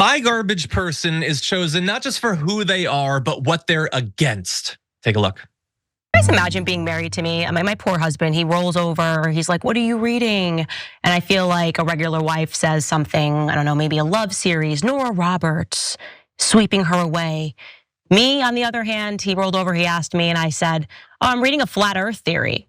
My garbage person is chosen not just for who they are, but what they're against. Take a look. Just imagine being married to me. I mean, my poor husband, he rolls over. He's like, "What are you reading?" And I feel like a regular wife says something, I don't know, maybe a love series, Nora Roberts, sweeping her away. Me, on the other hand, he rolled over, he asked me, and I said, "Oh, I'm reading a flat earth theory."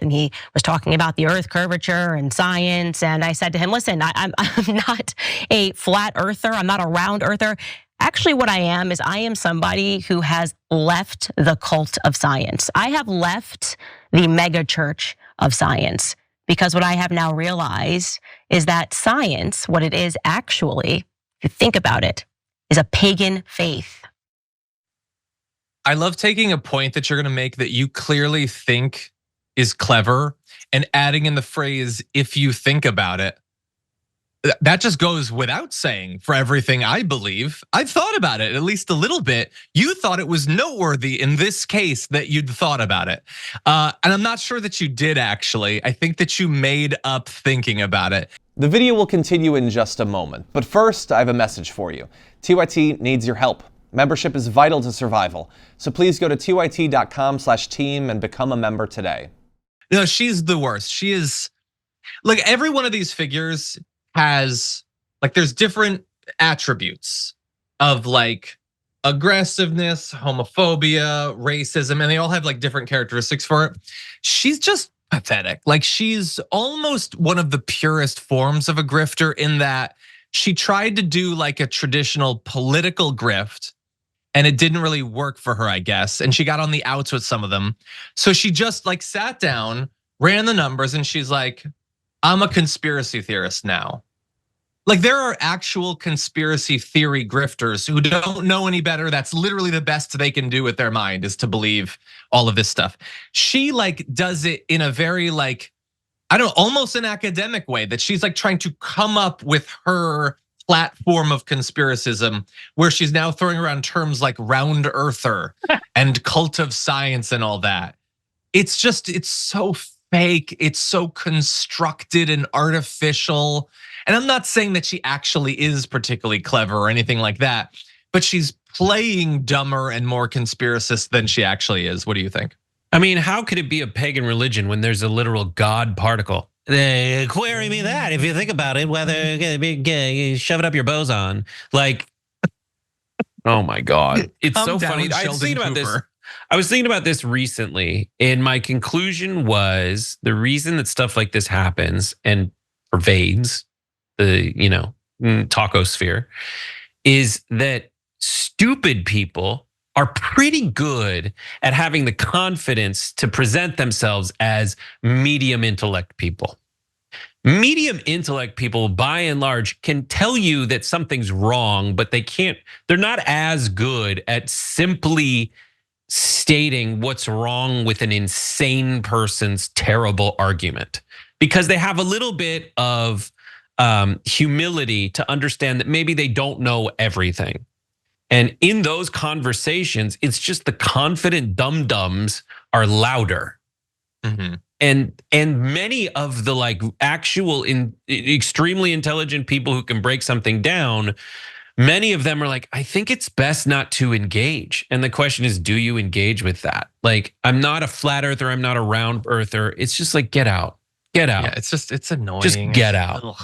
And he was talking about the earth curvature and science. And I said to him, listen, I'm not a flat earther. I'm not a round earther. Actually, what I am somebody who has left the cult of science. I have left the megachurch of science, because what I have now realized is that science, what it is actually, if you think about it, is a pagan faith. I love taking a point that you're gonna make that you clearly think is clever and adding in the phrase, if you think about it. That just goes without saying for everything I believe. I've thought about it at least a little bit. You thought it was noteworthy in this case that you'd thought about it. And I'm not sure that you did actually. I think that you made up thinking about it. The video will continue in just a moment, but first I have a message for you. TYT needs your help. Membership is vital to survival, so please go to tyt.com/team and become a member today. No, she's the worst. She is, like, every one of these figures has, like, there's different attributes of like aggressiveness, homophobia, racism, and they all have like different characteristics for it. She's just pathetic. Like, she's almost one of the purest forms of a grifter in that she tried to do like a traditional political grift, and it didn't really work for her, I guess. And she got on the outs with some of them. So she just like sat down, ran the numbers, and she's like, I'm a conspiracy theorist now. Like, there are actual conspiracy theory grifters who don't know any better. That's literally the best they can do with their mind, is to believe all of this stuff. She like does it in a very like, I don't know, almost an academic way, that she's like trying to come up with her platform of conspiracism, where she's now throwing around terms like round earther and cult of science and all that. It's just, it's so fake. It's so constructed and artificial. And I'm not saying that she actually is particularly clever or anything like that, but she's playing dumber and more conspiracist than she actually is. What do you think? I mean, how could it be a pagan religion when there's a literal God particle? Query me that. If you think about it, whether shove it up your boson, like, oh my God, it's so funny. I was thinking about this. I was thinking about this recently, and my conclusion was the reason that stuff like this happens and pervades the taco sphere is that stupid people are pretty good at having the confidence to present themselves as medium intellect people. Medium intellect people, by and large, can tell you that something's wrong, but they're not as good at simply stating what's wrong with an insane person's terrible argument, because they have a little bit of humility to understand that maybe they don't know everything. And in those conversations, it's just the confident dum-dums are louder. Mm-hmm. And many of the like actual extremely intelligent people who can break something down, many of them are like, I think it's best not to engage. And the question is, do you engage with that? Like, I'm not a flat earther, I'm not a round earther. It's just like, get out. Yeah, it's annoying. Just get out. Ugh.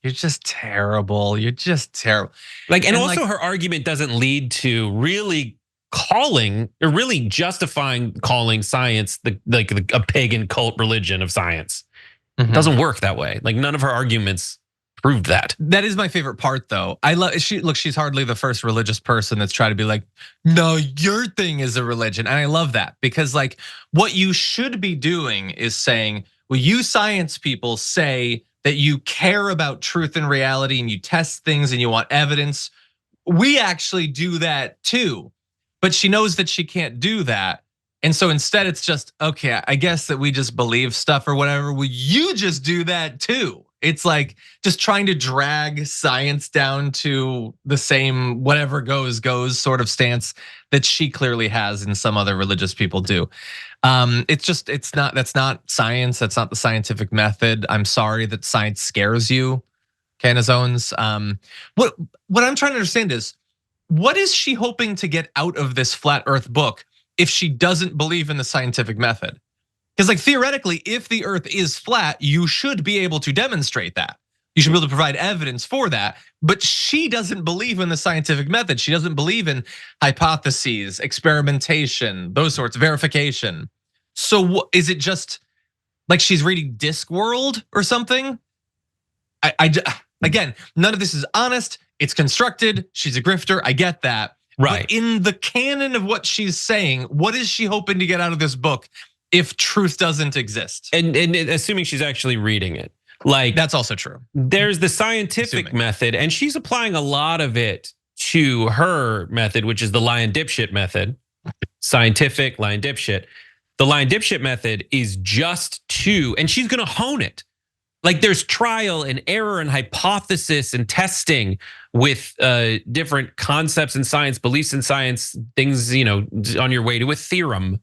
You're just terrible. You're just terrible. Like, and also her argument doesn't lead to really calling or really justifying calling science a pagan cult religion of science. Mm-hmm. It doesn't work that way. Like, none of her arguments proved that. That is my favorite part, though. I love she's hardly the first religious person that's tried to be like, no, your thing is a religion. And I love that, because like what you should be doing is saying, well, you science people say that you care about truth and reality and you test things and you want evidence. We actually do that too. But she knows that she can't do that. And so instead it's just, okay, I guess that we just believe stuff or whatever. Well, you just do that too. It's like just trying to drag science down to the same whatever goes sort of stance that she clearly has and some other religious people do. That's not science. That's not the scientific method. I'm sorry that science scares you. Candace Owens. What I'm trying to understand is, what is she hoping to get out of this flat Earth book if she doesn't believe in the scientific method? Because like theoretically, if the Earth is flat, you should be able to demonstrate that. You should be able to provide evidence for that. But she doesn't believe in the scientific method. She doesn't believe in hypotheses, experimentation, those sorts, verification. So is it just like she's reading Discworld or something? Again, none of this is honest. It's constructed. She's a grifter. I get that. Right. But in the canon of what she's saying, what is she hoping to get out of this book if truth doesn't exist? And assuming she's actually reading it. Like, that's also true. There's the scientific method, and she's applying a lot of it to her method, which is the lion dipshit method. Scientific, lion dipshit. The lion dipshit method is just to, and she's gonna hone it. Like there's trial and error and hypothesis and testing with different concepts in science, beliefs in science, things, on your way to a theorem.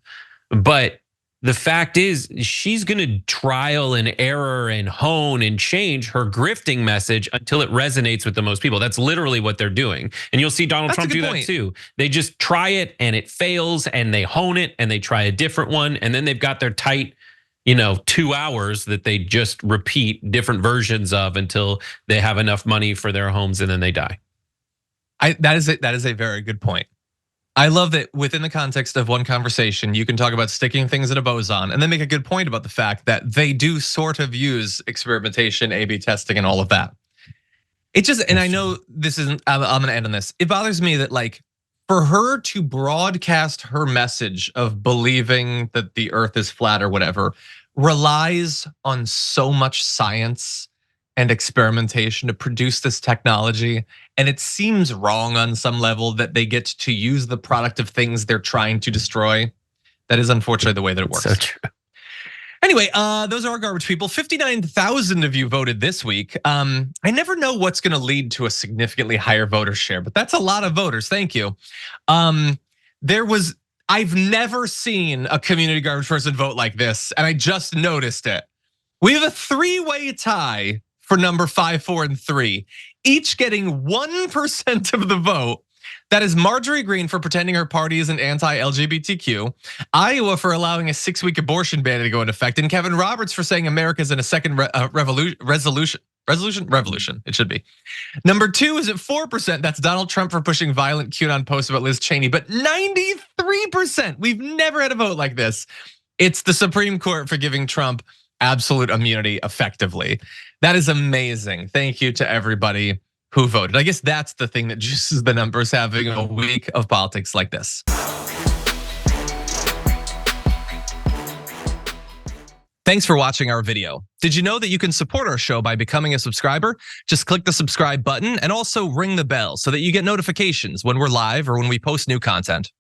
But the fact is, she's gonna trial and error and hone and change her grifting message until it resonates with the most people. That's literally what they're doing. And you'll see Donald Trump do that too. They just try it and it fails and they hone it and they try a different one. And then they've got their tight, 2 hours that they just repeat different versions of until they have enough money for their homes and then they die. That is a very good point. I love that within the context of one conversation, you can talk about sticking things in a boson and then make a good point about the fact that they do sort of use experimentation, A/B testing and all of that. It just, and I know this isn't, I'm gonna end on this. It bothers me that like, for her to broadcast her message of believing that the earth is flat or whatever relies on so much science and experimentation to produce this technology. And it seems wrong on some level that they get to use the product of things they're trying to destroy. That is unfortunately the way that it works. So true. Anyway, those are our garbage people. 59,000 of you voted this week. I never know what's gonna lead to a significantly higher voter share, but that's a lot of voters, thank you. I've never seen a community garbage person vote like this, and I just noticed it. We have a 3-way tie for number 5, 4, and 3, each getting 1% of the vote. That is Marjorie Greene for pretending her party isn't anti-LGBTQ, Iowa for allowing a 6-week abortion ban to go into effect, and Kevin Roberts for saying America's in a second revolution. It should be. Number 2 is at 4%. That's Donald Trump for pushing violent QAnon posts about Liz Cheney, but 93%. We've never had a vote like this. It's the Supreme Court for giving Trump absolute immunity effectively. That is amazing. Thank you to everybody who voted. I guess that's the thing that juices the numbers, having a week of politics like this. Thanks for watching our video. Did you know that you can support our show by becoming a subscriber? Just click the subscribe button and also ring the bell so that you get notifications when we're live or when we post new content.